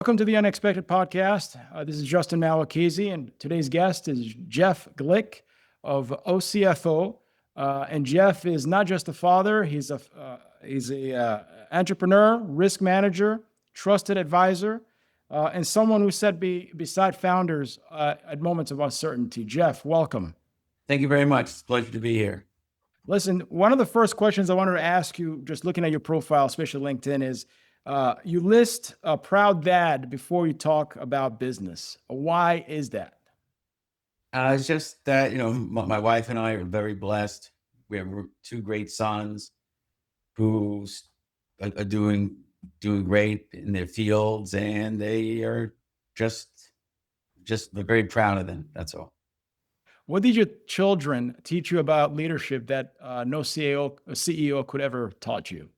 Welcome to the Unexpected Podcast. This is Justin Mahwikizi, and today's guest is Jeff Glick of OCFO. And Jeff is not just a father; he's a entrepreneur, risk manager, trusted advisor, and someone who sat beside founders at moments of uncertainty. Jeff, welcome. Thank you very much. It's a pleasure to be here. Listen, one of the first questions I wanted to ask you, just looking at your profile, especially LinkedIn, is you list a proud dad before you talk about business. Why is that? It's just that, my wife and I are very blessed. We have two great sons who are doing great in their fields, and they are just very proud of them. That's all. What did your children teach you about leadership that no CEO could ever taught you?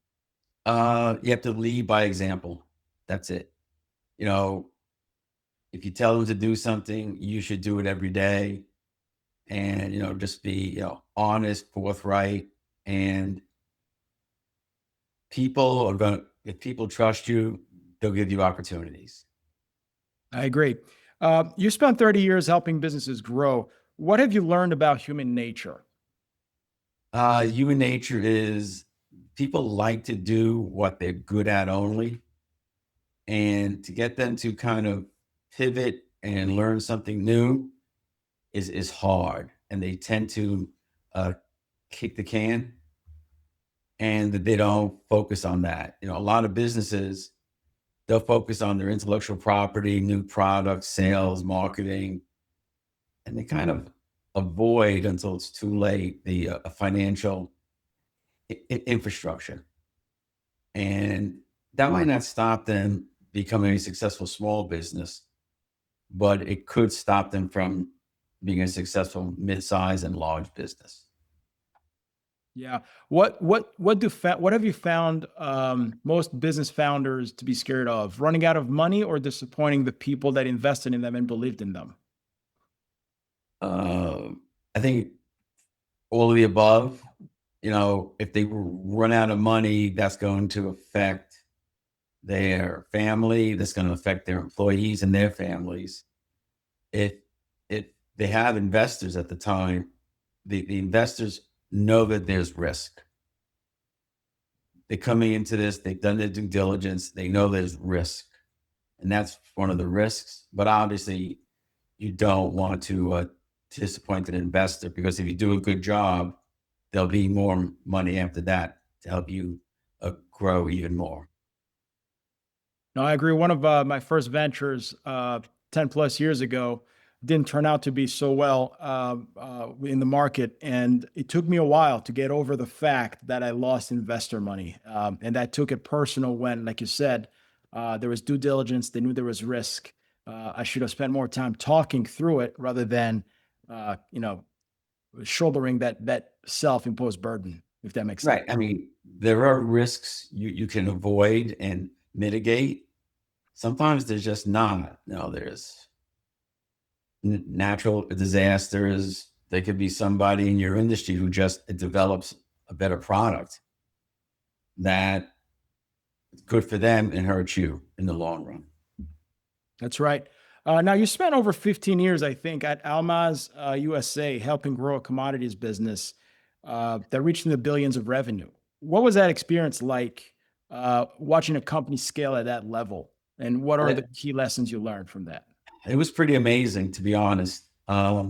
You have to lead by example. That's it. If you tell them to do something, you should do it every day. And, just be, honest, forthright. And if people trust you, they'll give you opportunities. I agree. You spent 30 years helping businesses grow. What have you learned about human nature? Human nature is people like to do what they're good at only. And to get them to kind of pivot and learn something new is hard. And they tend to kick the can, and that they don't focus on that. A lot of businesses, they'll focus on their intellectual property, new products, sales, marketing, and they kind of avoid until it's too late the financial infrastructure. And that might not stop them becoming a successful small business, but it could stop them from being a successful mid-size and large business. Yeah. What have you found most business founders to be scared of? Running out of money or disappointing the people that invested in them and believed in them? I think all of the above. If they run out of money, that's going to affect their family. That's going to affect their employees and their families. If they have investors at the time, the investors know that there's risk. They're coming into this, they've done their due diligence, they know there's risk. And that's one of the risks. But obviously, you don't want to disappoint an investor, because if you do a good job, there'll be more money after that to help you grow even more. No, I agree. One of my first ventures 10 plus years ago didn't turn out to be so well in the market. And it took me a while to get over the fact that I lost investor money. And I took it personal when, like you said, there was due diligence. They knew there was risk. I should have spent more time talking through it rather than, shouldering that self-imposed burden, if that makes sense. Right. I mean, there are risks you can avoid and mitigate. Sometimes there's just not. There's natural disasters. There could be somebody in your industry who just develops a better product that is good for them and hurts you in the long run. That's right. Now, you spent over 15 years, I think, at Almaz USA, helping grow a commodities business that reached in the billions of revenue. What was that experience like, watching a company scale at that level? And what are the key lessons you learned from that? It was pretty amazing, to be honest. I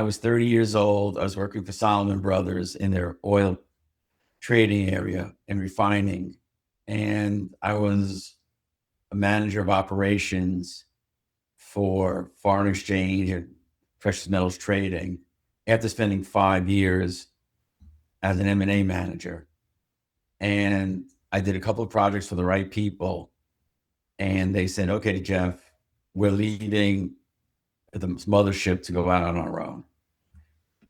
was 30 years old. I was working for Solomon Brothers in their oil trading area and refining. And I was a manager of operations for foreign exchange and precious metals trading after spending 5 years as an M&A manager. And I did a couple of projects for the right people. And they said, okay, Jeff, we're leaving the mothership to go out on our own.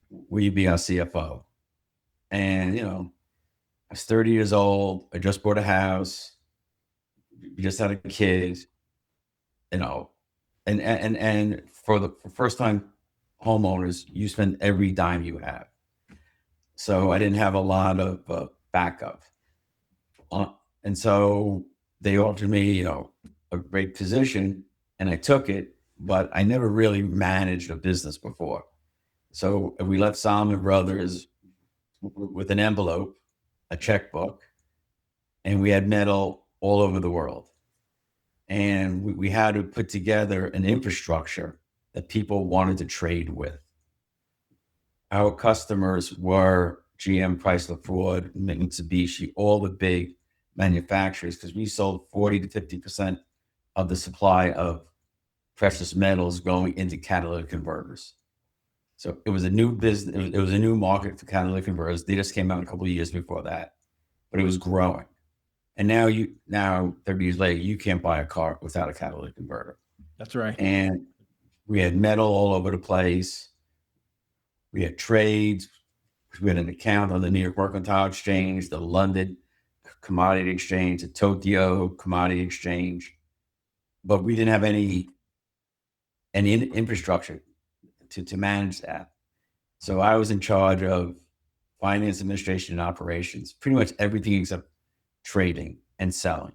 Will you be our CFO? And, I was 30 years old. I just bought a house. We just had a kid, and for the first time homeowners, you spend every dime you have. So I didn't have a lot of backup. And so they offered me, a a great position and I took it, but I never really managed a business before. So we left Salomon Brothers with an envelope, a checkbook, and we had metal all over the world. And we had to put together an infrastructure that people wanted to trade with. Our customers were GM, Chrysler, Ford, Mitsubishi, all the big manufacturers, because we sold 40 to 50% of the supply of precious metals going into catalytic converters. So it was a new business. It was a new market for catalytic converters. They just came out a couple of years before that, but it was growing. And now 30 years later, you can't buy a car without a catalytic converter. That's right. And we had metal all over the place. We had trades. We had an account on the New York Mercantile Exchange, the London Commodity Exchange, the Tokyo Commodity Exchange, but we didn't have any infrastructure to manage that. So I was in charge of finance, administration, and operations, pretty much everything except trading and selling.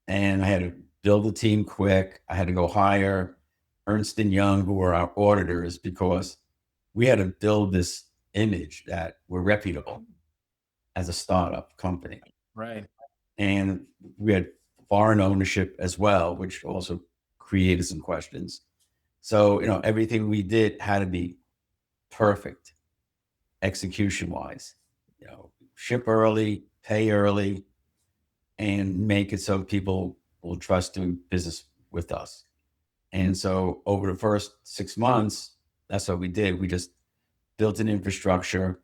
And I had to build a team quick. I had to go hire Ernst & Young, who were our auditors, because we had to build this image that we're reputable as a startup company. Right. And we had foreign ownership as well, which also created some questions. So, everything we did had to be perfect execution wise, ship early, pay early, and make it so people will trust doing business with us. And so over the first 6 months, that's what we did. We just built an infrastructure,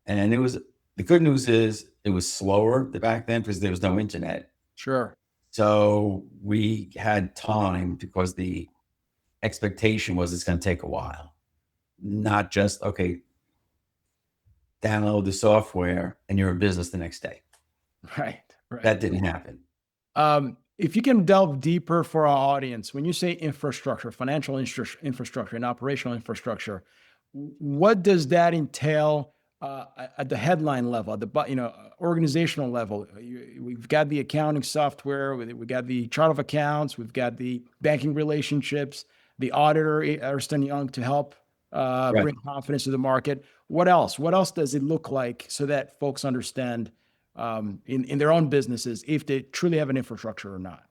and the good news is it was slower back then because there was no internet. Sure. So we had time because the expectation was it's going to take a while, not just, okay, download the software and you're in business the next day. Right. Right. That didn't happen. If you can delve deeper for our audience, when you say infrastructure, financial infrastructure and operational infrastructure, what does that entail at the headline level, at the organizational level? We've got the accounting software, we got the chart of accounts, we've got the banking relationships, the auditor, Ernst & Young, to help bring confidence to the market. What else? What else does it look like so that folks understand in their own businesses if they truly have an infrastructure or not?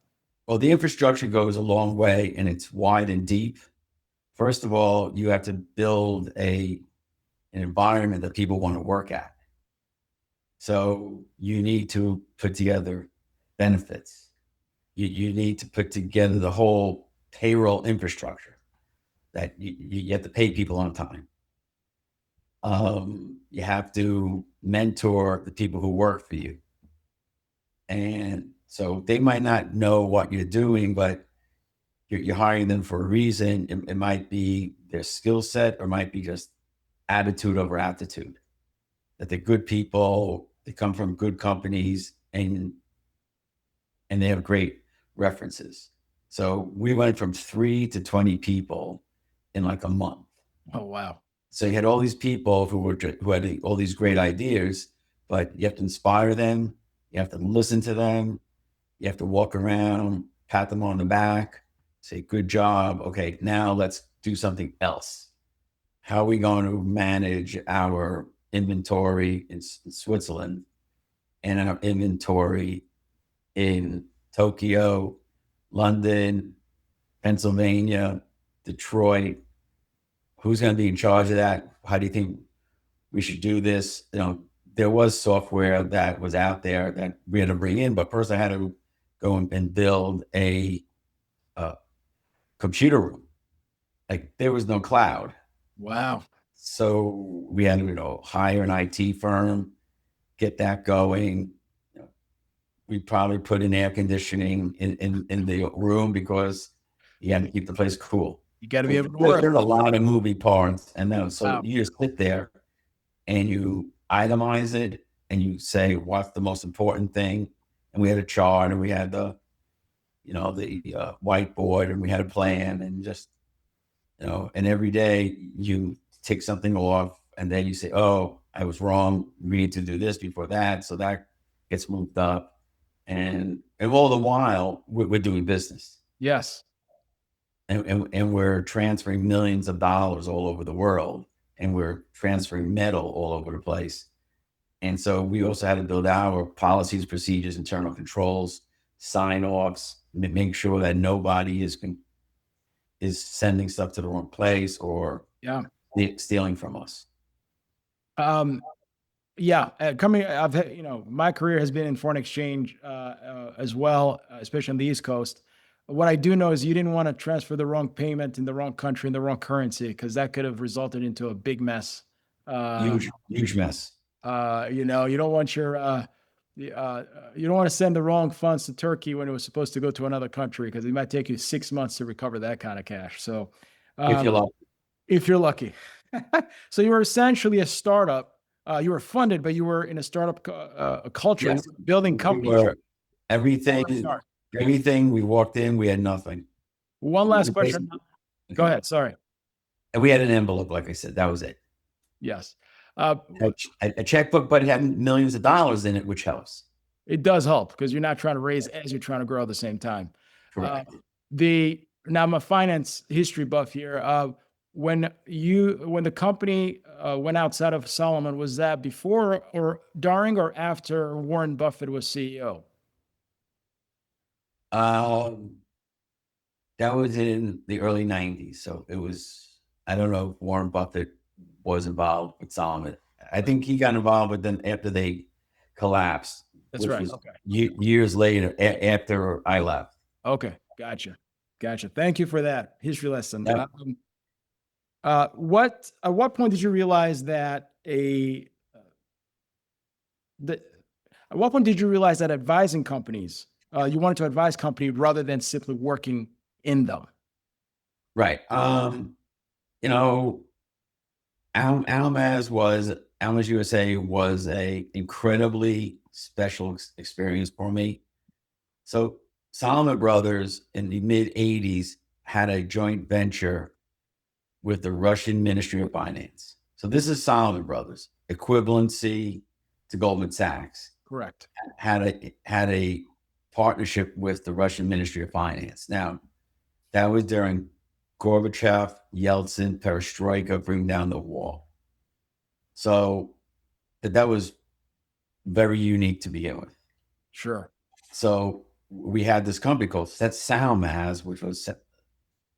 Well, the infrastructure goes a long way, and it's wide and deep. First of all, you have to build an environment that people want to work at. So you need to put together benefits. You need to put together the whole payroll infrastructure that you have to pay people on time. You have to mentor the people who work for you. And so they might not know what you're doing, but you're hiring them for a reason. It might be their skill set, or might be just attitude over aptitude, that they're good people, they come from good companies, and they have great references. So we went from 3 to 20 people in like a month. Oh, wow. So you had all these people who had all these great ideas, but you have to inspire them. You have to listen to them. You have to walk around, pat them on the back, say, good job. Okay, now let's do something else. How are we going to manage our inventory in Switzerland and our inventory in Tokyo, London, Pennsylvania, Detroit? Who's going to be in charge of that? How do you think we should do this? There was software that was out there that we had to bring in, but first I had to go and build a computer room. Like, there was no cloud. Wow. So we had to, hire an IT firm, get that going. We probably put in air conditioning in the room because you had to keep the place cool. You got to be able to work. There's a lot of moving parts, and then Wow. you just sit there and you itemize it and you say what's the most important thing. And we had a chart, and we had the whiteboard, and we had a plan, and just and every day you take something off, and then you say, oh, I was wrong. We need to do this before that, so that gets moved up. And all the while, we're doing business. Yes. And we're transferring millions of dollars all over the world, and we're transferring metal all over the place. And so we also had to build our policies, procedures, internal controls, sign offs, make sure that nobody is sending stuff to the wrong place or Yeah. stealing from us. Yeah, I've had, my career has been in foreign exchange as well, especially on the East Coast. What I do know is you didn't want to transfer the wrong payment in the wrong country in the wrong currency, because that could have resulted into a big mess. Huge mess. You don't want you don't want to send the wrong funds to Turkey when it was supposed to go to another country, because it might take you 6 months to recover that kind of cash. So, If you um, love, if you're lucky. So you were essentially a startup. You were funded, but you were in a startup culture. You yes, were building we companies. were everything. Start. Everything we walked in, we had nothing. One last question. Go Okay. ahead. Sorry. And we had an envelope, like I said, that was it. Yes. A checkbook, but it had millions of dollars in it, which helps. It does help, because you're not trying to raise as you're trying to grow at the same time. Correct. Now I'm a finance history buff here. When the company went outside of Solomon, was that before or during or after Warren Buffett was CEO? Um, that was in the early 90s. So it was, I don't know if Warren Buffett was involved with Solomon. I think he got involved with them after they collapsed, That's which right. was Okay. years later, after I left. Okay. Gotcha. Thank you for that history lesson. Yep. At what point did you realize that that at what point did you realize that advising companies, you wanted to advise company rather than simply working in them? Right. You know, Almaz USA was a incredibly special experience for me. So Solomon Brothers in the mid 80s had a joint venture with the Russian Ministry of Finance. So this is Solomon Brothers, equivalency to Goldman Sachs. Correct. Had a partnership with the Russian Ministry of Finance. Now, that was during Gorbachev, Yeltsin, Perestroika, bring down the wall. So that was very unique to begin with. Sure. So we had this company called Salmaz, which was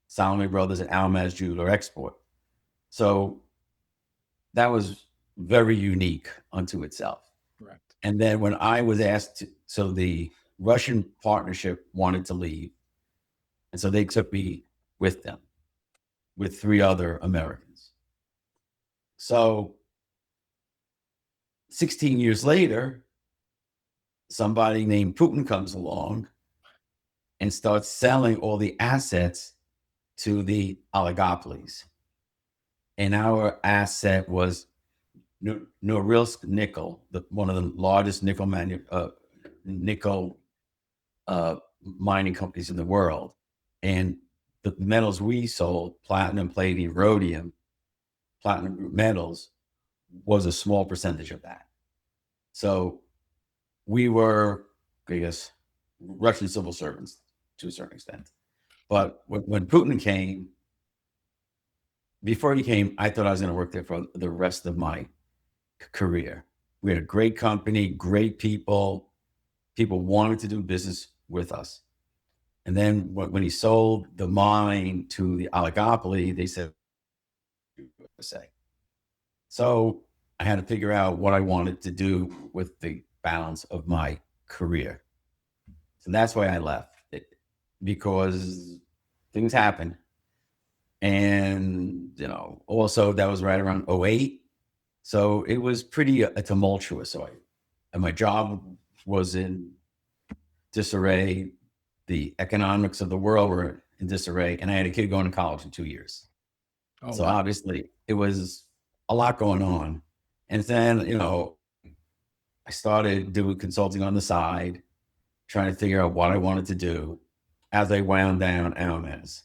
Solomon Brothers and Almaz Jeweler Export. So that was very unique unto itself. Correct. And then when I was asked to, so the Russian partnership wanted to leave. And so they took me with them, with 3 other Americans. So 16 years later, somebody named Putin comes along and starts selling all the assets to the oligopolies. And our asset was Norilsk Nickel, one of the largest nickel mining companies in the world. And the metals we sold, platinum, palladium, rhodium, platinum group metals, was a small percentage of that. So we were, I guess, Russian civil servants to a certain extent. But when Putin came, before he came, I thought I was going to work there for the rest of my career. We had a great company, great people. People wanted to do business with us. And then when he sold the mine to the oligopoly, they said, so I had to figure out what I wanted to do with the balance of my career. So that's why I left it, because things happen. And, also that was right around 08. So it was pretty tumultuous. So and my job was in disarray. The economics of the world were in disarray. And I had a kid going to college in 2 years. Oh, So wow. obviously it was a lot going on. And then, I started doing consulting on the side, trying to figure out what I wanted to do as I wound down LMS.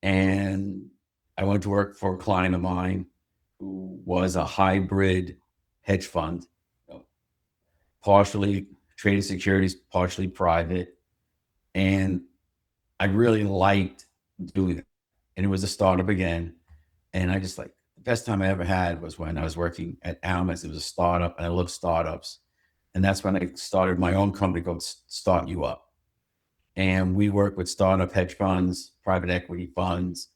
And I went to work for a client of mine who was a hybrid hedge fund, partially traded securities, partially private. And I really liked doing it. And it was a startup again. And I just like, the best time I ever had was when I was working at Almas. It was a startup, and I love startups. And that's when I started my own company called Start You Up. And we work with startup hedge funds, private equity funds,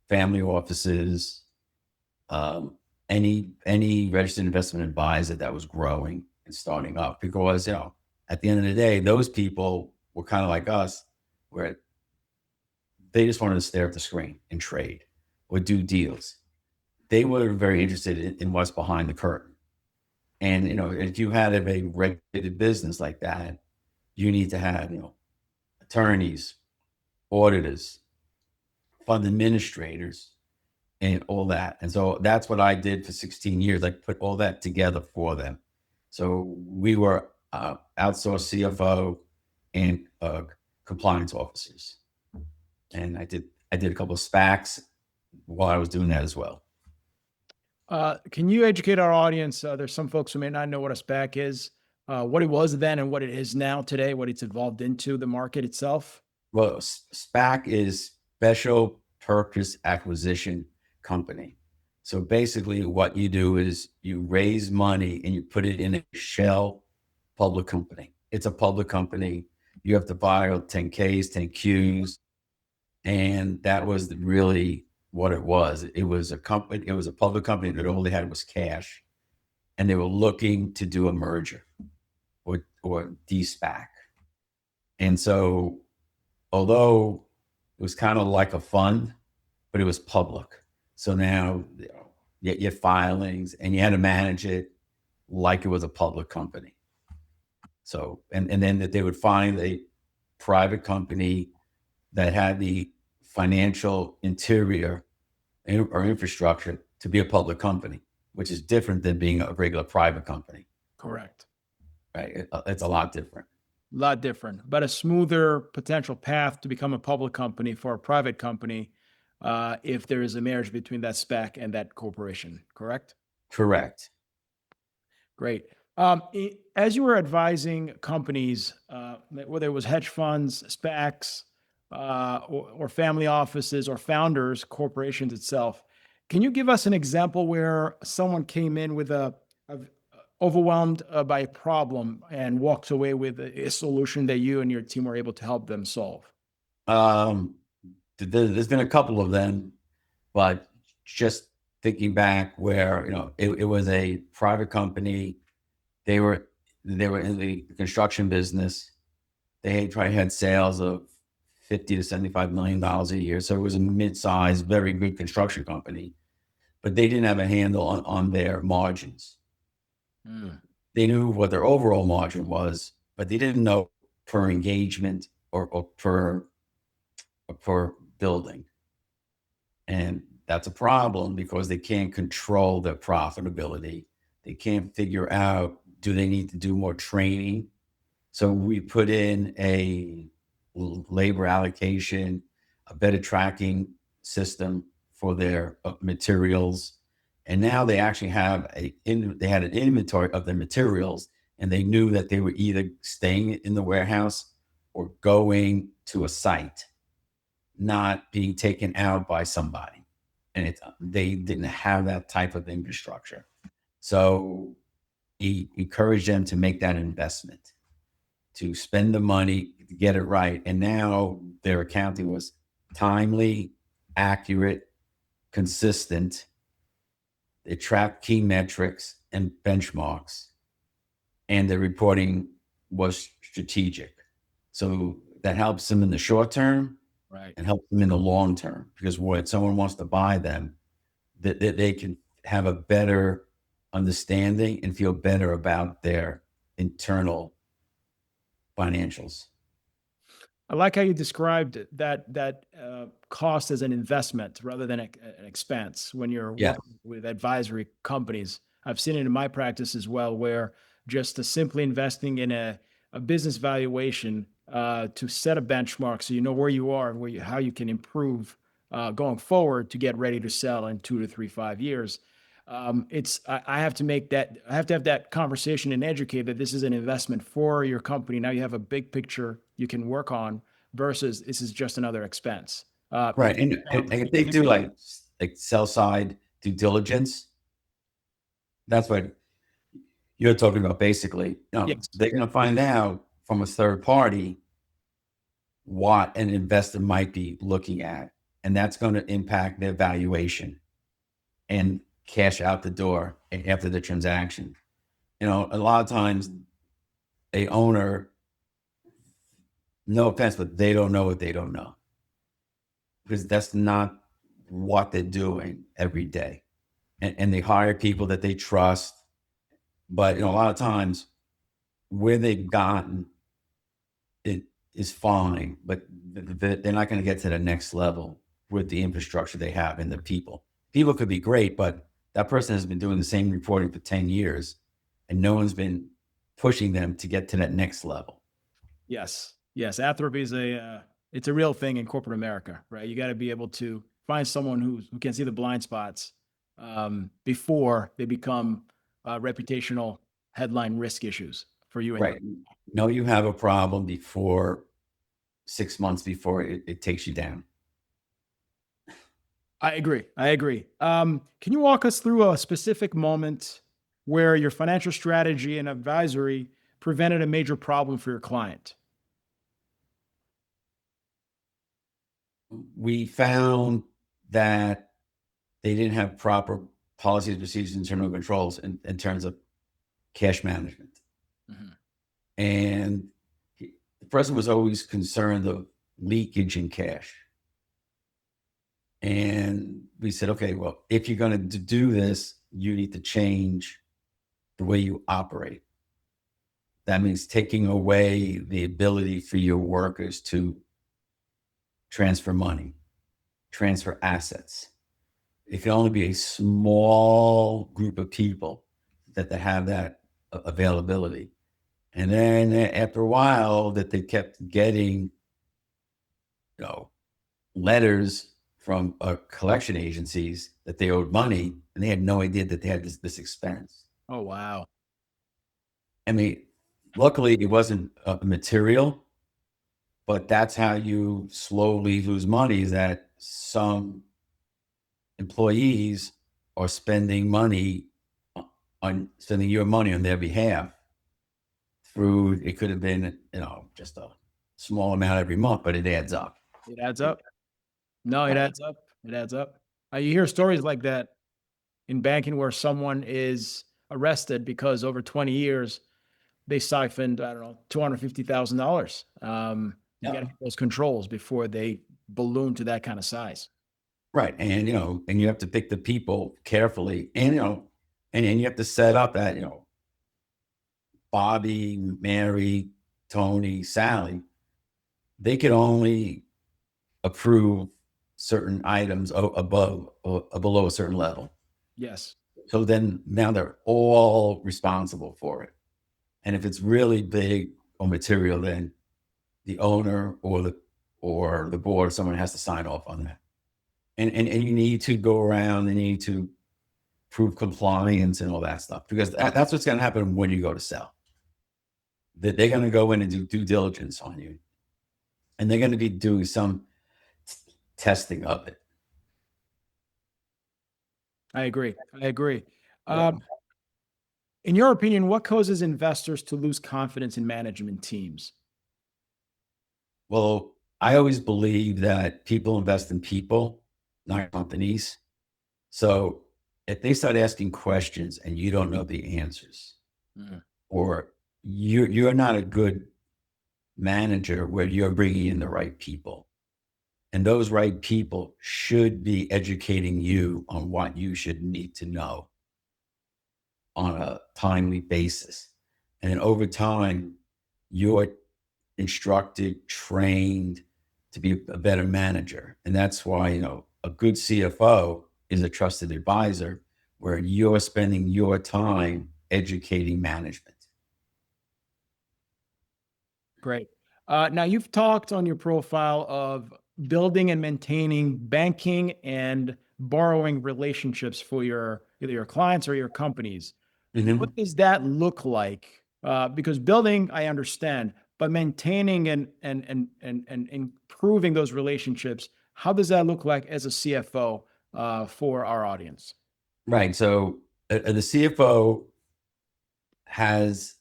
family offices, any registered investment advisor that was growing and starting up. Because, at the end of the day, those people were kind of like us, where they just wanted to stare at the screen and trade or do deals. They were very interested in what's behind the curtain. And, if you had a regulated business like that, you need to have, attorneys, auditors, fund administrators, and all that. And so that's what I did for 16 years. I put all that together for them. So we were outsourced CFO and compliance officers. And I did a couple of SPACs while I was doing that as well. Can you educate our audience? There's some folks who may not know what a SPAC is, what it was then and what it is now today, what it's evolved into, the market itself. Well, SPAC is special purpose acquisition company. So basically what you do is you raise money and you put it in a shell public company. It's a public company. You have to file 10Ks, 10Qs. And that was really what it was. It was a company, it was a public company that all they had was cash. And they were looking to do a merger or de-SPAC. And so although it was kind of like a fund, but it was public. So now you had filings and you had to manage it like it was a public company. So, and then that they would find a private company that had the financial interior or infrastructure to be a public company, which is different than being a regular private company. Correct. Right? It's a lot different. A lot different, but a smoother potential path to become a public company for a private company if there is a marriage between that SPAC and that corporation, correct? Correct. Great. As you were advising companies, whether it was hedge funds, SPACs, or family offices or founders, corporations itself, can you give us an example where someone came in with a overwhelmed by a problem and walked away with a solution that you and your team were able to help them solve? There's been a couple of them, but just thinking back where, it was a private company. They were in the construction business. They probably had sales of $50 to $75 million a year. So it was a mid-sized, very good construction company, but they didn't have a handle on their margins. They knew what their overall margin was, but they didn't know per engagement or per building. And that's a problem because they can't control their profitability. They can't figure out, do they need to do more training? So we put in a labor allocation, a better tracking system for their materials. And now they actually have they had an inventory of their materials, and they knew that they were either staying in the warehouse or going to a site, not being taken out by somebody. And they didn't have that type of infrastructure. So he encouraged them to make that investment, to spend the money, to get it right. And now their accounting was timely, accurate, consistent. They tracked key metrics and benchmarks, and the reporting was strategic. So that helps them in the short term, Right. and helps them in the long term, because when someone wants to buy them, that they can have a better understanding and feel better about their internal financials. I like how you described that cost as an investment rather than an expense when you're Yeah. working with advisory companies. I've seen it in my practice as well, where just simply investing in a business valuation to set a benchmark so you know where you are and how you can improve going forward to get ready to sell in 2 to 3, 5 years. I have to make that, I have to have that conversation and educate that this is an investment for your company. Now you have a big picture you can work on versus this is just another expense. Right. And if they do like sell side due diligence, that's what you're talking about basically. Yes. They're going to find out from a third party what an investor might be looking at, and that's going to impact their valuation and cash out the door after the transaction. A lot of times a owner, no offense, but they don't know what they don't know, because that's not what they're doing every day. And they hire people that they trust, but a lot of times where they've gotten it is fine, but they're not going to get to the next level with the infrastructure they have and the people. People could be great, but that person has been doing the same reporting for 10 years and no one's been pushing them to get to that next level. Yes. Yes. Atrophy is it's a real thing in corporate America, right? You got to be able to find someone who can see the blind spots before they become reputational headline risk issues for you and your. Right. Know you have a problem before 6 months before it takes you down. I agree. I agree. Can you walk us through a specific moment where your financial strategy and advisory prevented a major problem for your client? We found that they didn't have proper policies, procedures, internal controls in terms of cash management. Mhm. And the person was always concerned of leakage in cash. And we said, okay, well, if you're going to do this, you need to change the way you operate. That means taking away the ability for your workers to transfer money, transfer assets. It can only be a small group of people that have that availability. And then after a while that they kept getting, letters from collection agencies that they owed money, and they had no idea that they had this expense. Oh, wow. I mean, luckily it wasn't material, but that's how you slowly lose money, is that some employees are spending money on spending your money on their behalf through, it could have been, just a small amount every month, but it adds up. It adds up. No, it adds up. It adds up. You hear stories like that in banking where someone is arrested because over 20 years they siphoned, I don't know, $250,000. You got to Yeah. get those controls before they balloon to that kind of size. Right. And you have to pick the people carefully, and you have to set up that, Bobby, Mary, Tony, Sally, they could only approve certain items above or below a certain level. Yes. So then now they're all responsible for it. And if it's really big or material, then the owner or the board, someone has to sign off on that. And you need to go around and you need to prove compliance and all that stuff, because that's what's going to happen when you go to sell. That they're going to go in and do due diligence on you, and they're going to be doing some testing of it. I agree. I agree. Yeah. In your opinion, what causes investors to lose confidence in management teams? Well, I always believe that people invest in people, not companies. So if they start asking questions and you don't know the answers, Mm. or you're not a good manager where you're bringing in the right people, and those right people should be educating you on what you should need to know on a timely basis. And then over time, you're instructed, trained to be a better manager. And that's why, a good CFO is a trusted advisor, where you're spending your time educating management. Great. Now, you've talked on your profile of building and maintaining banking and borrowing relationships for either your clients or your companies. Mhm. What does that look like? Because building, I understand, but maintaining and improving those relationships, how does that look like as a CFO for our audience? Right. So the CFO has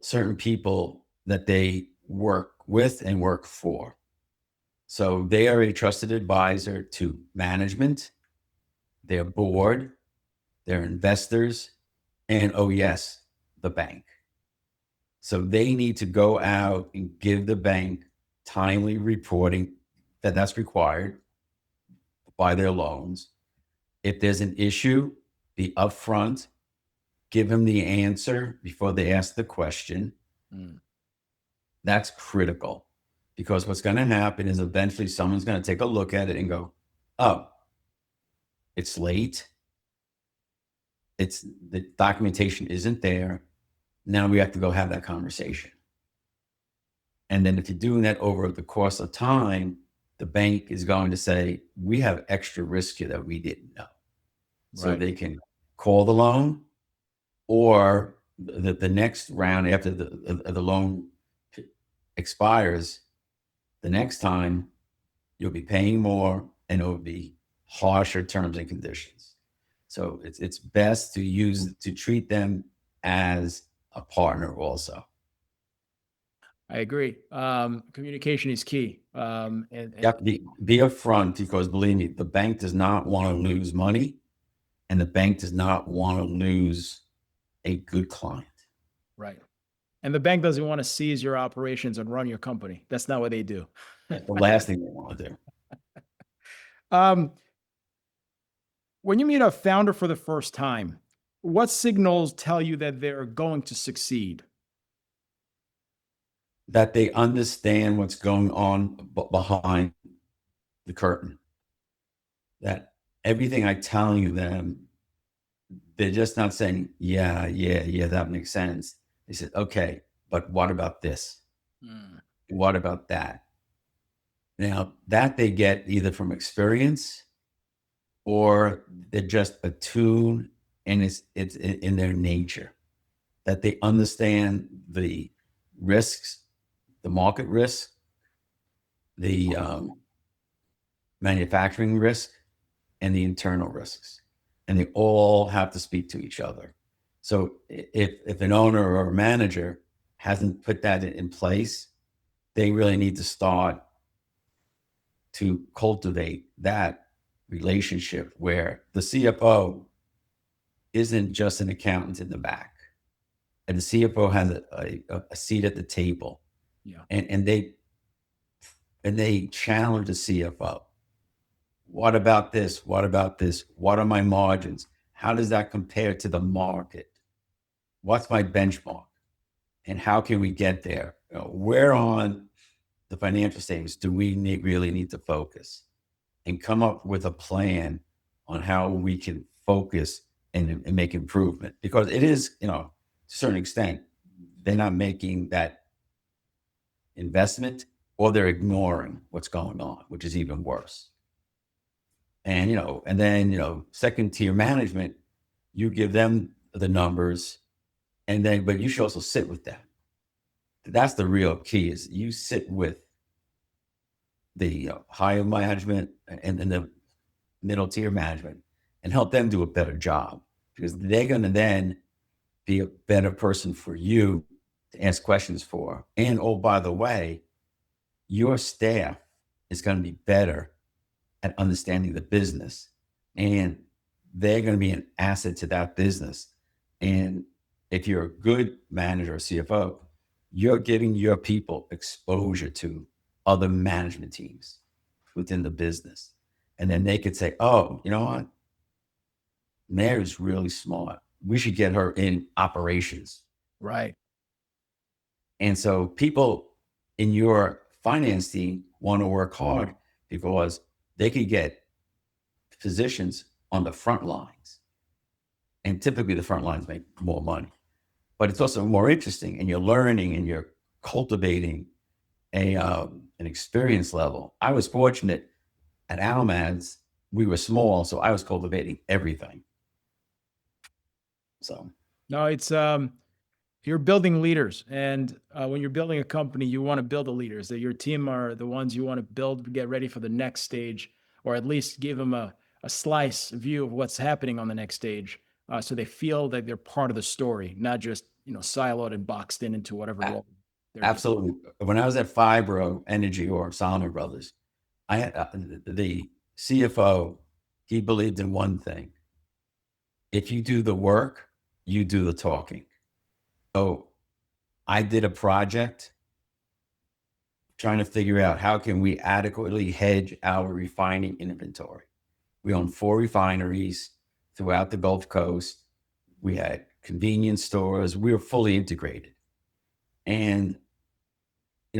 certain people that they work with and work for. So they are a trusted advisor to management, their board, their investors, and oh, yes, the bank. So they need to go out and give the bank timely reporting that's required by their loans. If there's an issue, be upfront, give them the answer before they ask the question. Mm. That's critical because what's going to happen is eventually someone's going to take a look at it and go, oh, it's late. It's the documentation isn't there. Now we have to go have that conversation. And then if you're doing that over the course of time, the bank is going to say, we have extra risk here that we didn't know. So Right. they can call the loan, or the next round after the loan expires, the next time you'll be paying more and it will be harsher terms and conditions. So it's best to treat them as a partner also. I agree. Communication is key. You have to be upfront because believe me, the bank does not want to lose money and the bank does not want to lose a good client. Right. And the bank doesn't want to seize your operations and run your company. That's not what they do. That's the last thing they want to do. um, when you meet a founder for the first time, what signals tell you that they're going to succeed? That they understand what's going on behind the curtain. That everything I tell you them, they're just not saying, yeah, yeah, yeah, that makes sense. They said, okay, but what about this? Mm. What about that? Now, that they get either from experience or they're just attuned and it's in their nature that they understand the risks, the market risk, the manufacturing risk, and the internal risks, and they all have to speak to each other. So if an owner or a manager hasn't put that in place, they really need to start to cultivate that relationship where the CFO isn't just an accountant in the back, and the CFO has a seat at the table, Yeah. and they challenge the CFO. What about this? What about this? What are my margins? How does that compare to the market? What's my benchmark? And how can we get there? Where on the financial statements do we really need to focus and come up with a plan on how we can focus and make improvement? Because it is, to a certain extent, they're not making that investment or they're ignoring what's going on, which is even worse. And, and then, second tier management, you give them the numbers but you should also sit with them. That's the real key is you sit with the higher management and the middle tier management and help them do a better job because they're going to then be a better person for you to ask questions for. And, oh, by the way, your staff is going to be better at understanding the business and they're going to be an asset to that business. And if you're a good manager or CFO, you're giving your people exposure to other management teams within the business. And then they could say, oh, you know what? Mary's really smart. We should get her in operations. Right. And so people in your finance team want to work hard because they could get positions on the front lines. And typically the front lines make more money, but it's also more interesting and you're learning and you're cultivating an experience level. I was fortunate at Almads, we were small, so I was cultivating everything. So No, it's you're building leaders, and when you're building a company, you want to build the leaders. That your team are the ones you want to build, get ready for the next stage, or at least give them a slice view of what's happening on the next stage, so they feel that they're part of the story, not just siloed and boxed in into whatever a- role they're doing. absolutely. When I was at Fibro Energy or Solomon Brothers, I had the CFO. He believed in one thing: if you do the work, you do the talking. So I did a project trying to figure out how can we adequately hedge our refining inventory. We own 4 refineries throughout the Gulf Coast. We had convenience stores. We were fully integrated. And,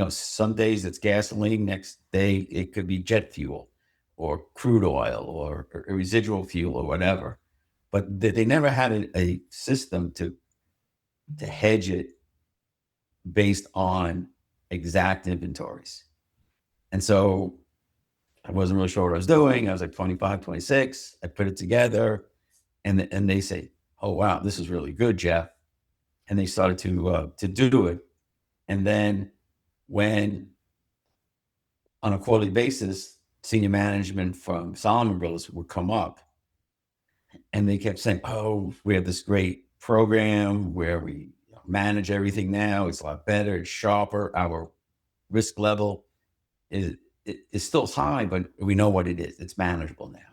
some days it's gasoline, next day it could be jet fuel or crude oil or residual fuel or whatever. But they never had a system to hedge it based on exact inventories. And so I wasn't really sure what I was doing. I was like 25, 26. I put it together and they say, "Oh, wow, this is really good, Jeff." And they started to do it. And then when on a quarterly basis, senior management from Solomon Brothers would come up and they kept saying, "Oh, we have this great program where we manage everything now. It's a lot better. It's sharper. Our risk level is still high, but we know what it is. It's manageable now."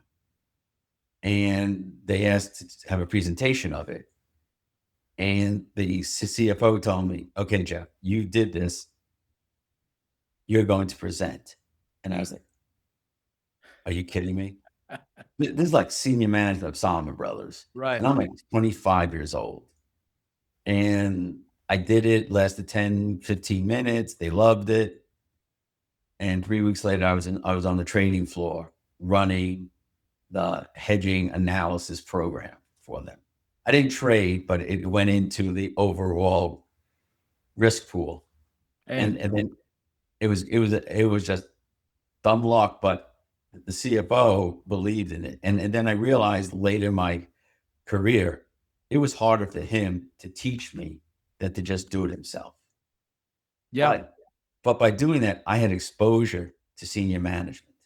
And they asked to have a presentation of it. And the CFO told me, "Okay, Jeff, you did this. You're going to present." And I was like, "Are you kidding me?" This is like senior management of Solomon Brothers. Right. And I'm like 25 years old. And I did it, lasted 10, 15 minutes. They loved it. And 3 weeks later, I was on the trading floor running the hedging analysis program for them. I didn't trade, but it went into the overall risk pool. And And then it was just dumb luck, but the CFO believed in it. And then I realized later in my career, it was harder for him to teach me than to just do it himself. yeah, But by doing that, I had exposure to senior management.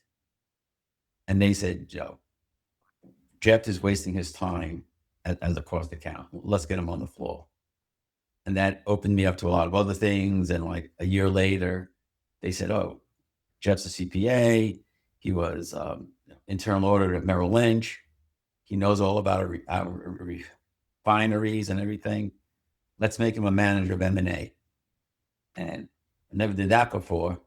And they said, "Joe, Jeff is wasting his time as a cost accountant. Let's get him on the floor." And that opened me up to a lot of other things. And like a year later, they said, "Oh, Jeff's a CPA. He was internal auditor at Merrill Lynch. He knows all about our refineries and everything. Let's make him a manager of M&A." And I never did that before.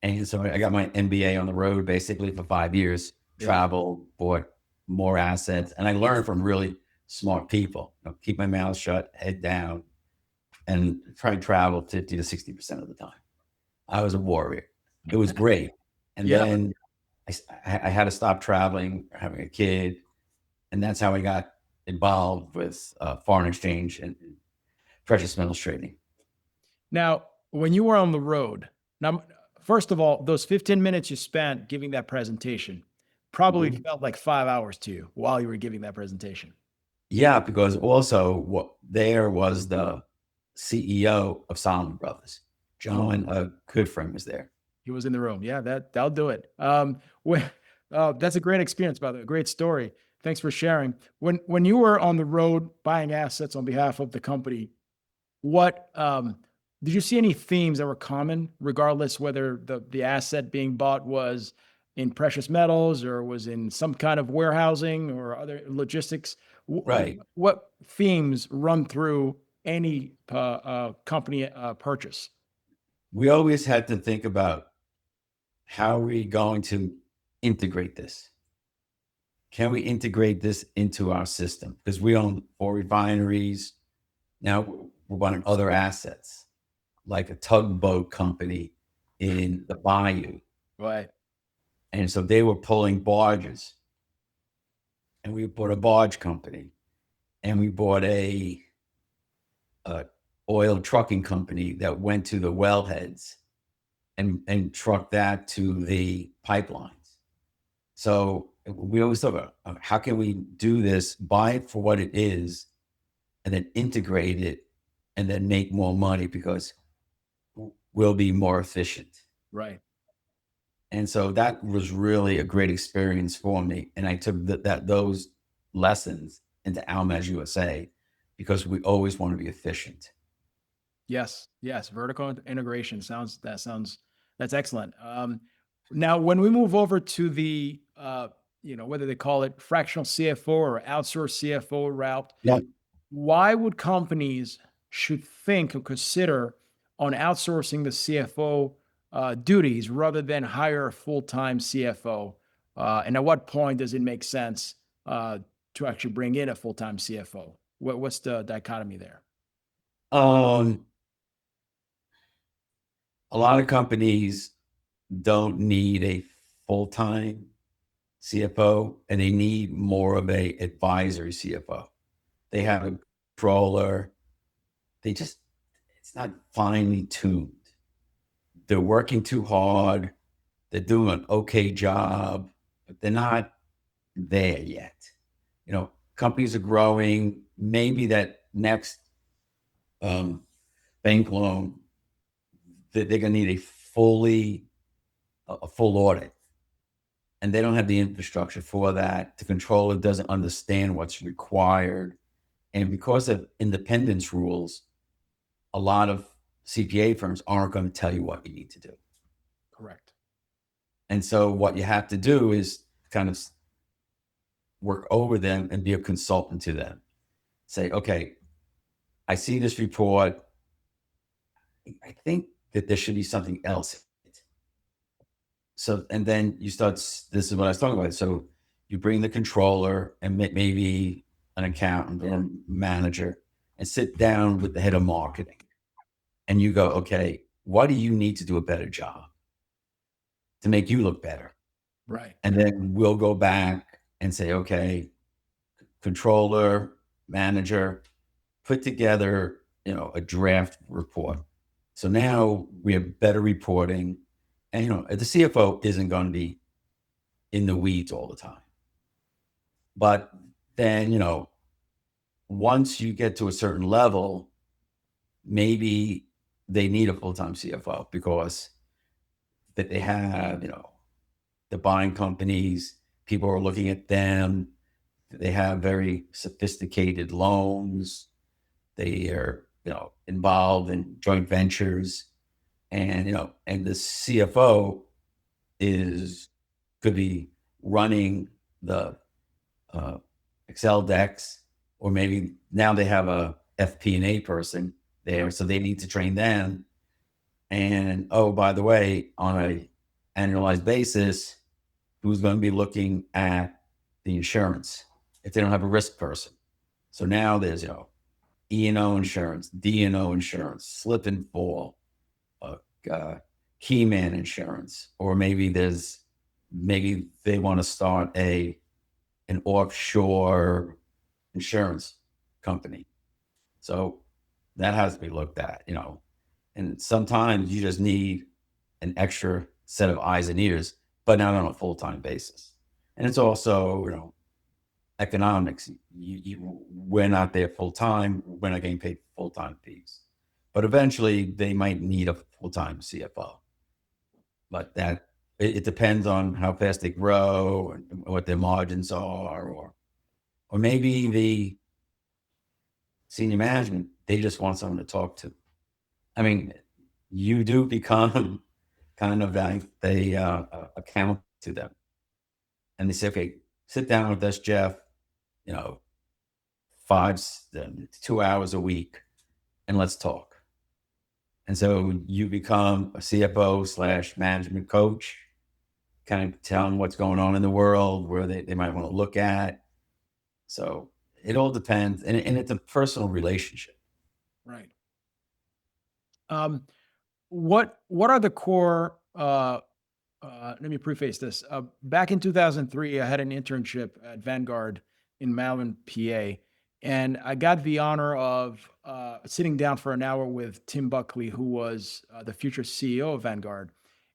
And so I got my MBA on the road basically for 5 years, yeah, traveled, bought more assets. And I learned from really smart people. Keep my mouth shut, head down, and try to travel 50 to 60% of the time. I was a warrior. It was great. And yeah. then I had to stop traveling, having a kid. And that's how I got involved with foreign exchange and precious metals trading. Now, when you were on the road, now, first of all, those 15 minutes you spent giving that presentation probably Mhm. felt like 5 hours to you while you were giving that presentation. Yeah, because also what there was the CEO of Solomon Brothers, John Goodfriend was there. He was in the room. Yeah, that'll do it. That's a great experience, by the way. Great story. Thanks for sharing. When you were on the road buying assets on behalf of the company, what did you see any themes that were common, regardless whether the asset being bought was in precious metals or was in some kind of warehousing or other logistics? Right. What themes run through any company purchase? We always had to think about how are we going to integrate this? Can we integrate this into our system? Because we own 4 refineries. Now we're buying other assets, like a tugboat company in the bayou. Right. And so they were pulling barges. And we bought a barge company. And we bought a oil trucking company that went to the wellheads and trucked that to the pipelines. So we always talk about how can we do this, buy it for what it is, and then integrate it and then make more money because we'll be more efficient. Right. And so that was really a great experience for me. And I took those lessons into Almaz USA because we always want to be efficient. Yes. Yes. Vertical integration that's excellent. Now, when we move over to the, whether they call it fractional CFO or outsourced CFO route, Yeah. why would companies should think or consider on outsourcing the CFO duties rather than hire a full-time CFO? And at what point does it make sense to actually bring in a full-time CFO? What's the dichotomy there? Um, a lot of companies don't need a full-time CFO and they need more of a advisory CFO. They have a controller. It's not finely tuned. They're working too hard. They're doing an okay job, but they're not there yet. Companies are growing. Maybe that next um, bank loan, that they're going to need a full audit, and they don't have the infrastructure for that. The controller doesn't understand what's required, and because of independence rules, a lot of CPA firms aren't going to tell you what you need to do. Correct. And so what you have to do is kind of work over them and be a consultant to them. Say, okay, I see this report. I think that there should be something else in it. So, and then this is what I was talking about. So you bring the controller and maybe an accountant or manager and sit down with the head of marketing. And you go, okay, what do you need to do a better job to make you look better? Right. And then we'll go back and say, okay, controller, manager, put together, a draft report. So now we have better reporting. And, the CFO isn't going to be in the weeds all the time. But then, once you get to a certain level, maybe they need a full-time CFO because that they have, the buying companies, people are looking at them. They have very sophisticated loans. They are, involved in joint ventures, and and the CFO could be running the uh, Excel decks, or maybe now they have a FP&A person there, so they need to train them. And oh, by the way, on a annualized basis, who's going to be looking at the insurance if they don't have a risk person? So now there's E&O insurance, D&O insurance, slip and fall, uh, key man insurance, or maybe they want to start an offshore insurance company. So that has to be looked at, and sometimes you just need an extra set of eyes and ears, but not on a full-time basis. And it's also, economics. We're not there full-time. We're not getting paid full-time fees, but eventually they might need a full-time CFO. But it depends on how fast they grow and what their margins are, or maybe the senior management, they just want someone to talk to. I mean, you do become kind of like they account to them, and they say, okay, sit down with us, Jeff, you know, 2 hours a week, and let's talk. And so you become a CFO / management coach, kind of tell them what's going on in the world, where they might want to look at. So it all depends. And it's a personal relationship. Right. Um, what are the core let me preface this. Back in 2003, I had an internship at Vanguard in Malvern, PA, and I got the honor of sitting down for an hour with Tim Buckley, who was the future CEO of Vanguard.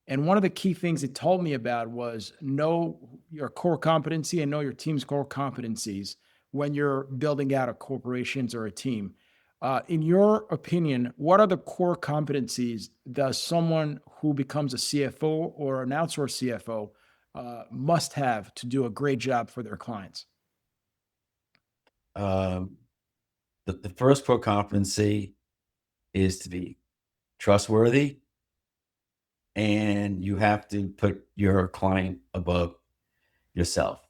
And one of the key things it told me about was know your core competency and know your team's core competencies when you're building out a corporations or a team. In your opinion, what are the core competencies does someone who becomes a CFO or an outsourced CFO must have to do a great job for their clients? Um, the first core competency is to be trustworthy, and you have to put your client above yourself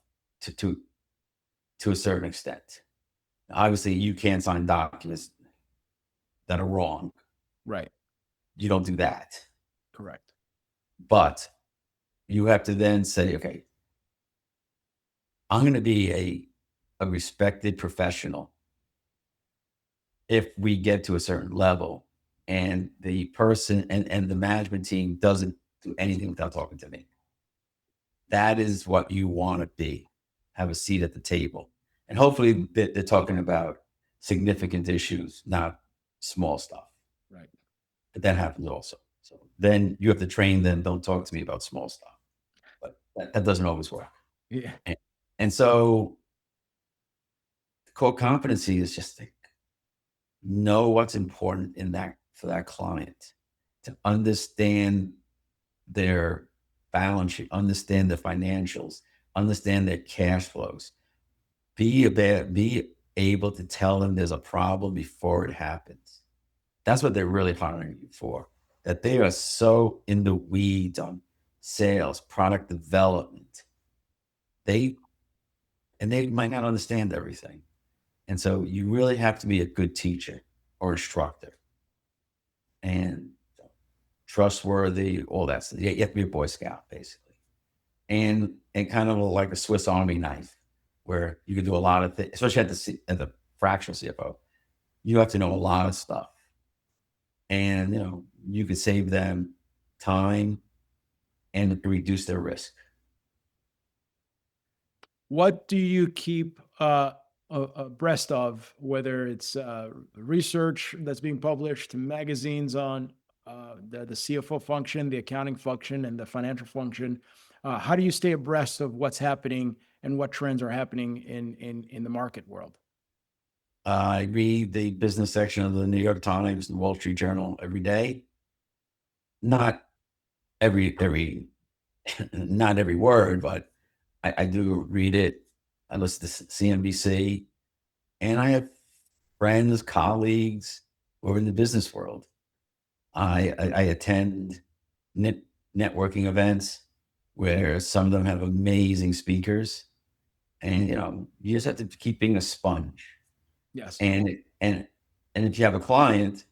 to a certain extent. Obviously, you can't sign documents that are wrong. Right. You don't do that. Correct. But you have to then say, okay, I'm going to be a respected professional if we get to a certain level and the person and the management team doesn't do anything without talking to me. That is what you want to be, have a seat at the table. And hopefully they're talking about significant issues, not small stuff. Right. But that happens also. So then you have to train them, don't talk to me about small stuff. But that doesn't always work. Yeah. And so the core competency is just to know what's important in that for that client, to understand their balance sheet, understand the financials, understand their cash flows, be able to tell them there's a problem before it happens. That's what they're really hiring you for. That they are so in the weeds on sales, product development. They might not understand everything. And so you really have to be a good teacher or instructor and trustworthy, all that stuff. You have to be a Boy Scout, basically. And kind of like a Swiss Army knife, where you can do a lot of things, especially at the fractional CFO. You have to know a lot of stuff. And you could save them time and reduce their risk. What do you keep abreast of, whether it's research that's being published, magazines on the CFO function, the accounting function, and the financial function? How do you stay abreast of what's happening and what trends are happening in the market world? I read the business section of the New York Times and Wall Street Journal every day. Not every not every word, but I do read it. I listen to CNBC, and I have friends, colleagues who are in the business world. I attend networking events where some of them have amazing speakers, and you just have to keep being a sponge. Yes. And and and if you have a client,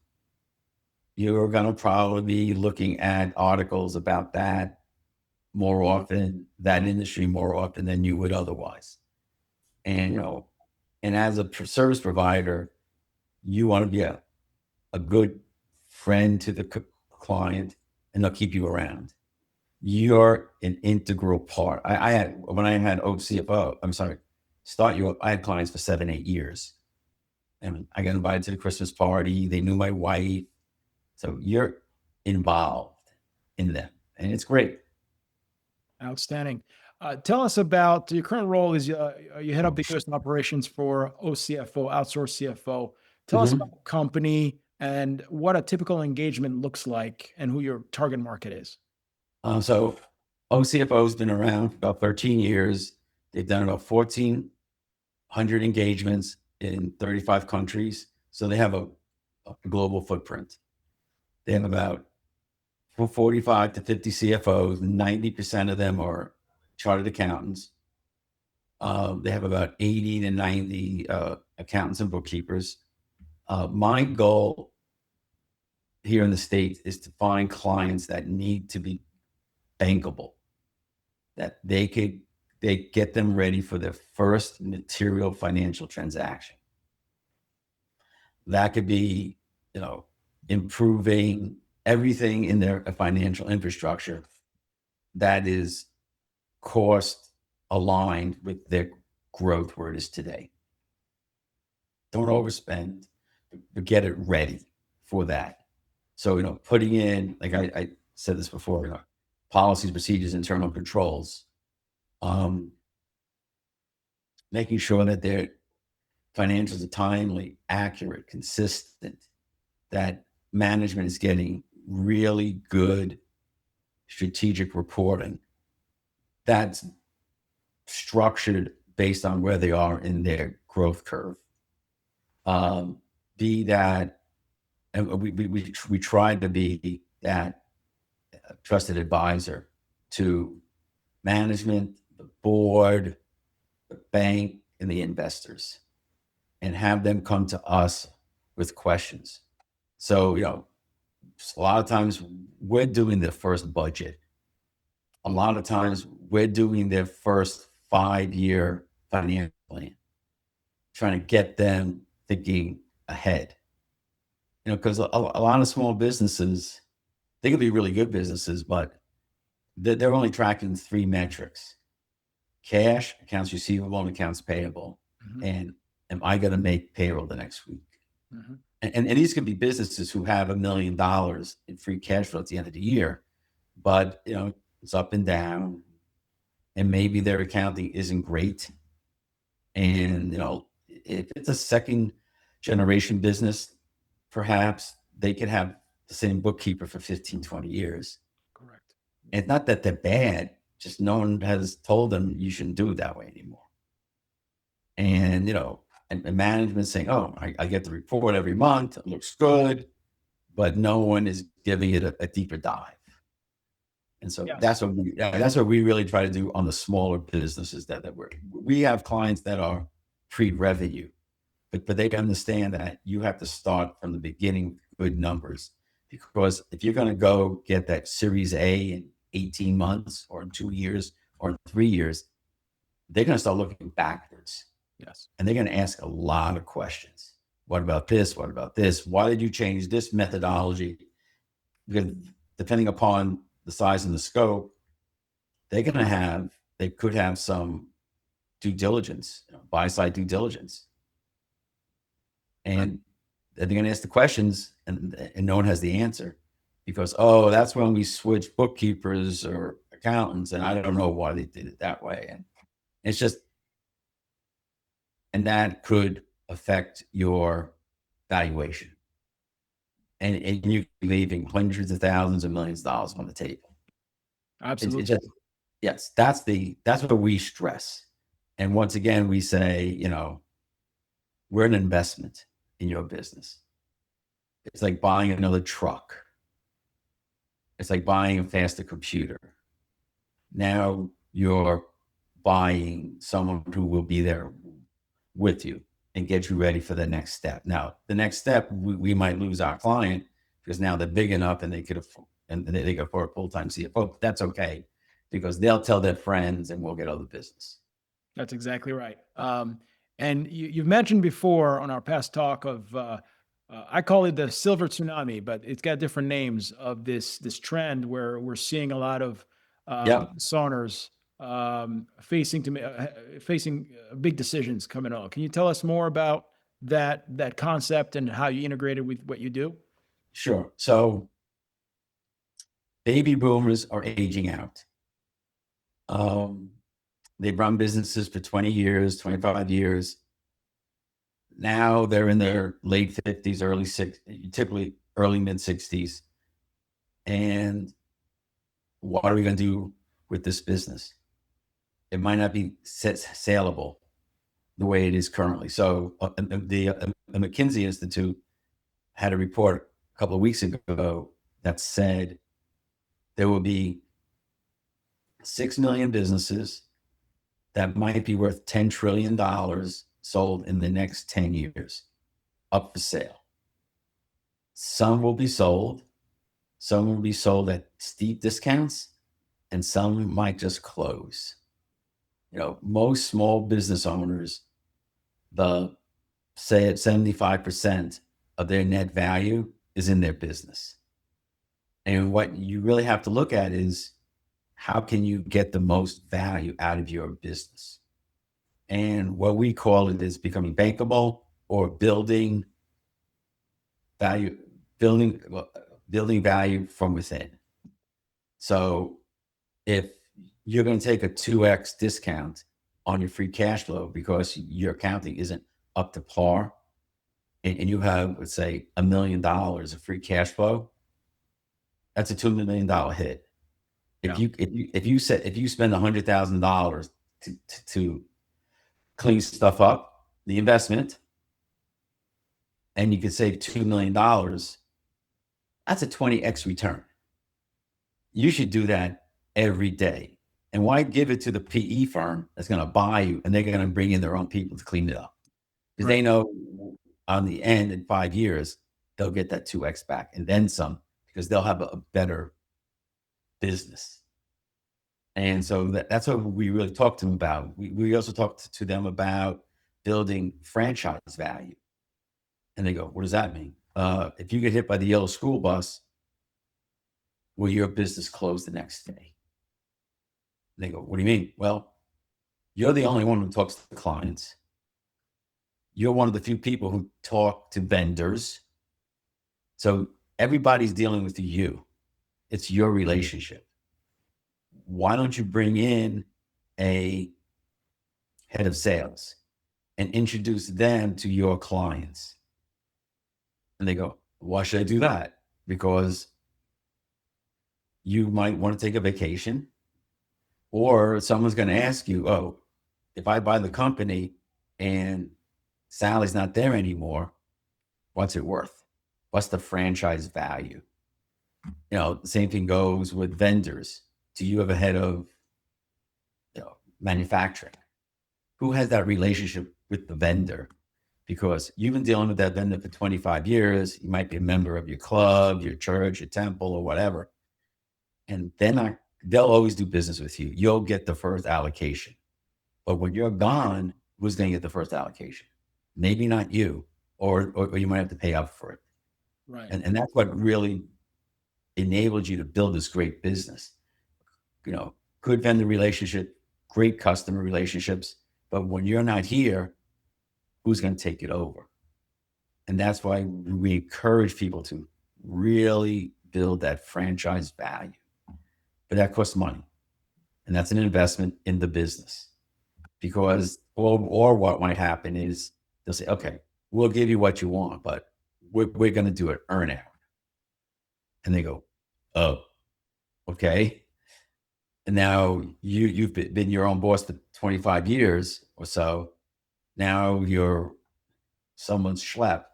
you're going to probably be looking at articles about that more often, that industry more often than you would otherwise. And and as a service provider, you want to be a good friend to the client, and they'll keep you around. You're an integral part. I had when I had OCFO, I'm sorry, Start You Up, I had clients for 7, 8 years. And I got invited to the Christmas party. They knew my wife. So you're involved in them. And it's great. Outstanding. Tell us about your current role is you head up the U.S. operations for OCFO, Outsourced CFO. Tell us about Mhm. the company and what a typical engagement looks like and who your target market is. So OCFO has been around for about 13 years. They've done about 1,400 engagements in 35 countries. So they have a global footprint. They have about 45 to 50 CFOs. 90% of them are chartered accountants. They have about 80 to 90 accountants and bookkeepers. My goal here in the States is to find clients that need to be bankable, that they get them ready for their first material financial transaction. That could be, improving everything in their financial infrastructure that is cost aligned with their growth where it is today. Don't overspend, but get it ready for that. So, putting in, like I said this before, policies, procedures, internal controls, um, making sure that their financials are timely, accurate, consistent, that management is getting really good strategic reporting that's structured based on where they are in their growth curve. Be that, and we tried to be that trusted advisor to management, the board, the bank, and the investors, and have them come to us with questions. So, a lot of times we're doing the first budget. A lot of times we're doing their first 5-year financial plan, trying to get them thinking ahead. Because a lot of small businesses, they can be really good businesses, but they're only tracking 3 metrics: cash, accounts receivable, and accounts payable. Mhm. And am I going to make payroll the next week? Mhm. And these could be businesses who have $1 million in free cash flow at the end of the year, but it's up and down, and maybe their accounting isn't great. And if it's a second generation business, perhaps they could have the same bookkeeper for 15, 20 years. Correct. And it's not that they're bad, just no one has told them you shouldn't do it that way anymore. And and management saying, "Oh, I get the report every month, it looks good," but no one is giving it a deeper dive. And so Yes. that's what we really try to do on the smaller businesses that we have clients that are pre-revenue, but they understand that you have to start from the beginning with good numbers, because if you're going to go get that Series A in 18 months or in 2 years or in 3 years, they're going to start looking backwards. Yes. And they're going to ask a lot of questions. What about this? What about this? Why did you change this methodology? Because depending upon the size and the scope, they could have some due diligence, buy side due diligence. And they're going to ask the questions, and no one has the answer, because, oh, that's when we switched bookkeepers or accountants, and I don't know why they did it that way. And it's just, and that could affect your valuation. And you're leaving hundreds of thousands of millions of dollars on the table. It Absolutely. just, yes, that's what we stress. And once again, we say, we're an investment in your business. It's like buying another truck. It's like buying a faster computer. Now you're buying someone who will be there with you and get you ready for the next step. Now, the next step, we might lose our client because now they're big enough and they could afford, and they can afford a full-time CFO. But that's okay, because they'll tell their friends and we'll get other business. That's exactly right. And you've mentioned before on our past talk of, I call it the silver tsunami, but it's got different names of this trend where we're seeing a lot of Yep. sonars facing big decisions coming on. Can you tell us more about that concept and how you integrate it with what you do? Sure. So baby boomers are aging out. Um, they've run businesses for 20 years, 25 years. Now they're in their late 50s, typically early mid 60s. And what are we going to do with this business? It might not be saleable the way it is currently. So the McKinsey Institute had a report a couple of weeks ago that said there will be 6 million businesses that might be worth $10 trillion sold in the next 10 years, up for sale. Some will be sold. Some will be sold at steep discounts, and some might just close. Most small business owners, say at 75% of their net value is in their business. And what you really have to look at is, how can you get the most value out of your business? And what we call it is becoming bankable, or value, building value from within. So if you're going to take a 2x discount on your free cash flow because your accounting isn't up to par, and you have, let's say, $1 million of free cash flow, that's a $2 million hit. If Yeah. you spend $100,000 to clean stuff up, the investment, and you could save $2 million, that's a 20x return. You should do that every day. And why give it to the PE firm that's going to buy you and they're going to bring in their own people to clean it up? Because Right. they know on the end in 5 years, they'll get that 2x back and then some, because they'll have a better business. And so that's what we really talked to them about. We also talked to them about building franchise value. And they go, what does that mean? If you get hit by the yellow school bus, will your business close the next day? And they go, what do you mean? Well, you're the only one who talks to clients. You're one of the few people who talk to vendors. So everybody's dealing with you. It's your relationship. Why don't you bring in a head of sales and introduce them to your clients? And they go, why should I do that? Because you might want to take a vacation, or someone's going to ask you, oh, if I buy the company and Sally's not there anymore, what's it worth? What's the franchise value? The same thing goes with vendors. Do you have a head of manufacturing? Who has that relationship with the vendor? Because you've been dealing with that vendor for 25 years. You might be a member of your club, your church, your temple, or whatever. And they'll always do business with you. You'll get the first allocation. But when you're gone, who's going to get the first allocation? Maybe not you, or you might have to pay up for it. Right. And that's what really enabled you to build this great business. Good vendor relationship, great customer relationships. But when you're not here, who's going to take it over? And that's why we encourage people to really build that franchise value. But that costs money. And that's an investment in the business. Because, or what might happen is they'll say, okay, we'll give you what you want, but we're going to do an earn out. And they go, oh, okay. And now you've been your own boss for 25 years or so. Now you're someone's schlep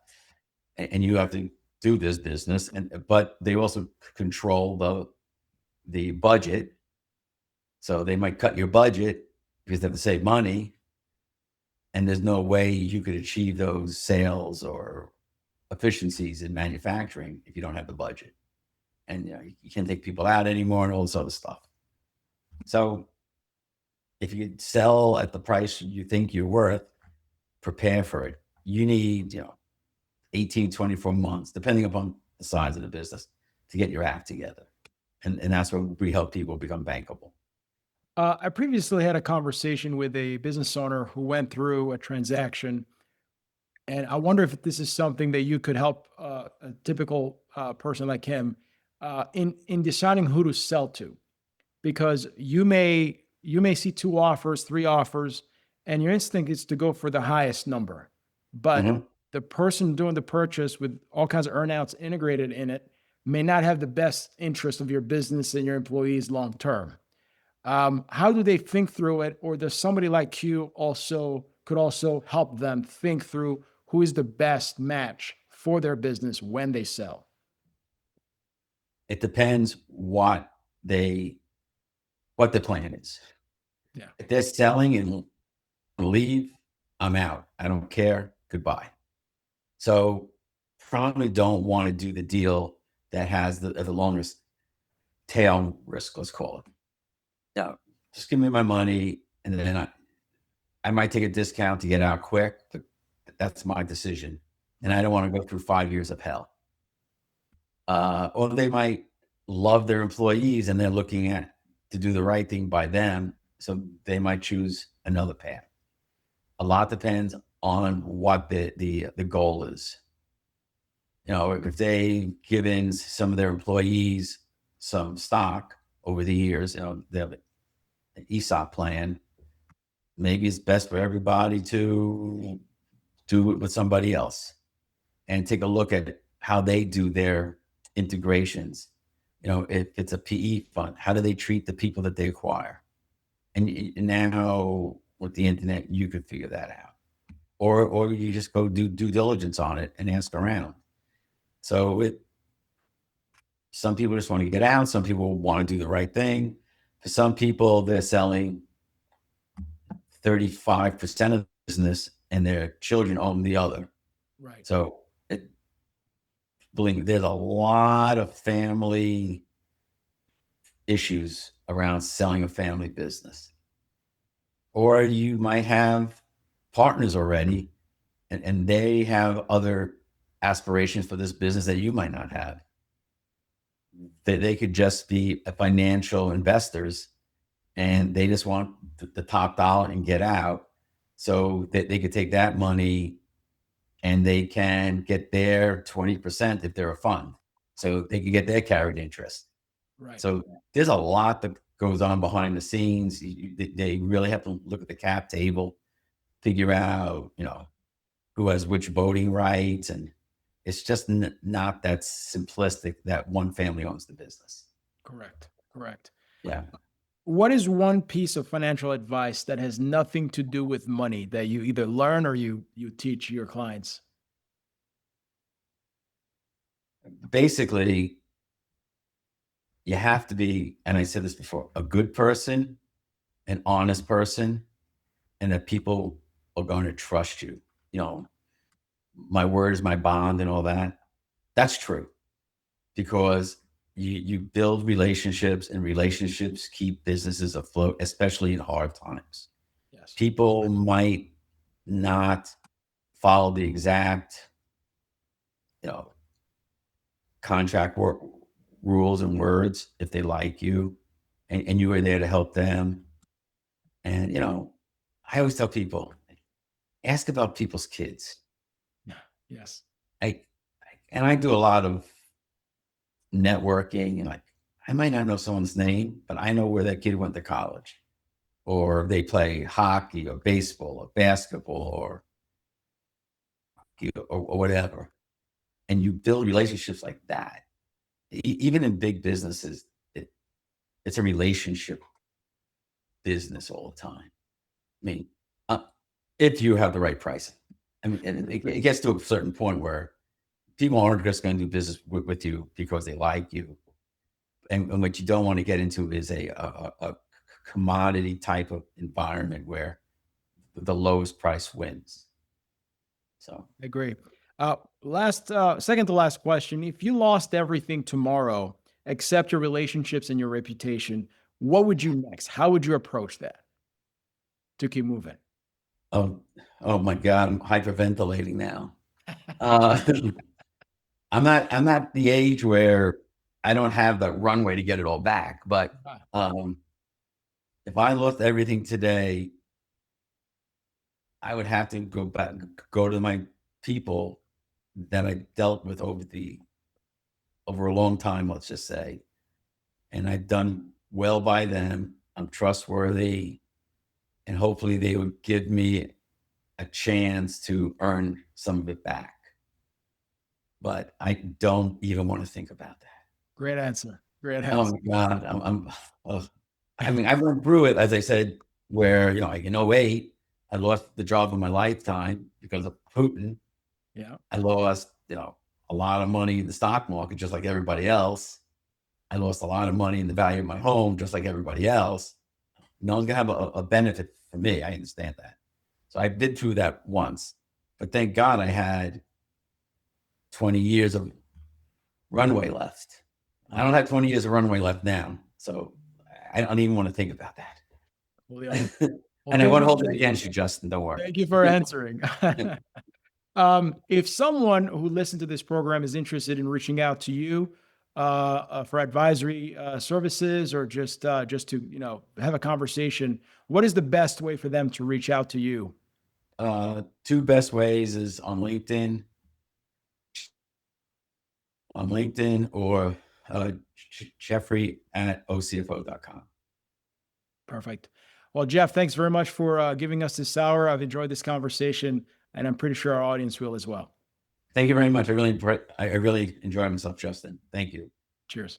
and you have to do this business. But they also control the budget. So they might cut your budget because they have to save money. And there's no way you could achieve those sales or efficiencies in manufacturing if you don't have the budget. And you can't take people out anymore and all this other stuff. So if you sell at the price you think you're worth, prepare for it. You need 18, 24 months, depending upon the size of the business, to get your act together. And that's where we help people become bankable. I previously had a conversation with a business owner who went through a transaction, and I wonder if this is something that you could help a typical person like him in deciding who to sell to, because you may see two offers, three offers, and your instinct is to go for the highest number, but Mhm. the person doing the purchase with all kinds of earnouts integrated in it may not have the best interest of your business and your employees long term. How do they think through it, or does somebody like you could also help them think through who is the best match for their business when they sell? It depends what the plan is. Yeah. If they're selling and leave, I'm out. I don't care. Goodbye. So probably don't want to do the deal that has the longest tail risk, let's call it. No, just give me my money, and then I might take a discount to get out quick, but that's my decision. And I Right. don't want to go through 5 years of hell. Or they might love their employees and they're looking to do the right thing by them. So they might choose another path. A lot depends on what the goal is. If they give in some of their employees some stock over the years. They have an ESOP plan. Maybe it's best for everybody to do it with somebody else and take a look at how they do their integrations. If it's a PE fund, how do they treat the people that they acquire? And now with the internet, you could figure that out. Or you just go do due diligence on it and ask around. So some people just want to get out. Some people want to do the right thing. For some people, they're selling 35% of the business and their children own the other. Right. So believe me, there's a lot of family issues around selling a family business. Or you might have partners already and they have other aspirations for this business that you might not have. They could just be financial investors and they just want the top dollar and get out, so that they could take that money and they can get their 20% if they're a fund. So they can get their carried interest. Right. So there's a lot that goes on behind the scenes. They really have to look at the cap table, figure out, who has which voting rights. And it's just not that simplistic that one family owns the business. Correct. Correct. Yeah. What is one piece of financial advice that has nothing to do with money that you either learn or you teach your clients? Basically, you have to be, and I said this before, a good person, an honest person, and that people are going to trust you. My word is my bond and all that. That's true, because you build relationships, and relationships keep businesses afloat, especially in hard times. Yes. People might not follow the exact, contract rules and words if they like you, and you are there to help them. And, I always tell people, ask about people's kids. Yes. And I do a lot of networking, and I might not know someone's name, but I know where that kid went to college, or they play hockey or baseball or basketball or whatever. And you build relationships like that. Even in big businesses, it's a relationship business all the time. I mean, if you have the right pricing. I mean, and it gets to a certain point where people aren't just going to do business with you because they like you. And what you don't want to get into is a commodity type of environment where the lowest price wins. So I agree. Second to last question. If you lost everything tomorrow, except your relationships and your reputation, what would you next? How would you approach that to keep moving? oh my God, I'm hyperventilating now. Uh, I'm at the age where I don't have the runway to get it all back. But if I lost everything today, I would have to go to my people that I dealt with over a long time, let's just say, and I've done well by them. I'm trustworthy, and hopefully they would give me a chance to earn some of it back. But I don't even want to think about that. Great answer. Great Oh answer. my God. I mean, I went through it, as I said, where, like in '08, I lost the job of my lifetime because of Putin. Yeah. I lost, a lot of money in the stock market, just like everybody else. I lost a lot of money in the value of my home, just like everybody else. No one's gonna have a benefit for me. I understand that. So I've been through that once, but thank God I had 20 years of runway left. I don't have 20 years of runway left now. So I don't even want to think about that. Well, yeah. Well, And I won't hold it against you, Justin. Don't worry. thank you for answering. If someone who listened to this program is interested in reaching out to you for advisory services, or just to have a conversation, what is the best way for them to reach out to you? Two best ways is on LinkedIn, or Jeffrey at OCFO.com. Perfect. Well, Jeff, thanks very much for giving us this hour. I've enjoyed this conversation, and I'm pretty sure our audience will as well. Thank you very much. I really enjoyed myself, Justin. Thank you. Cheers.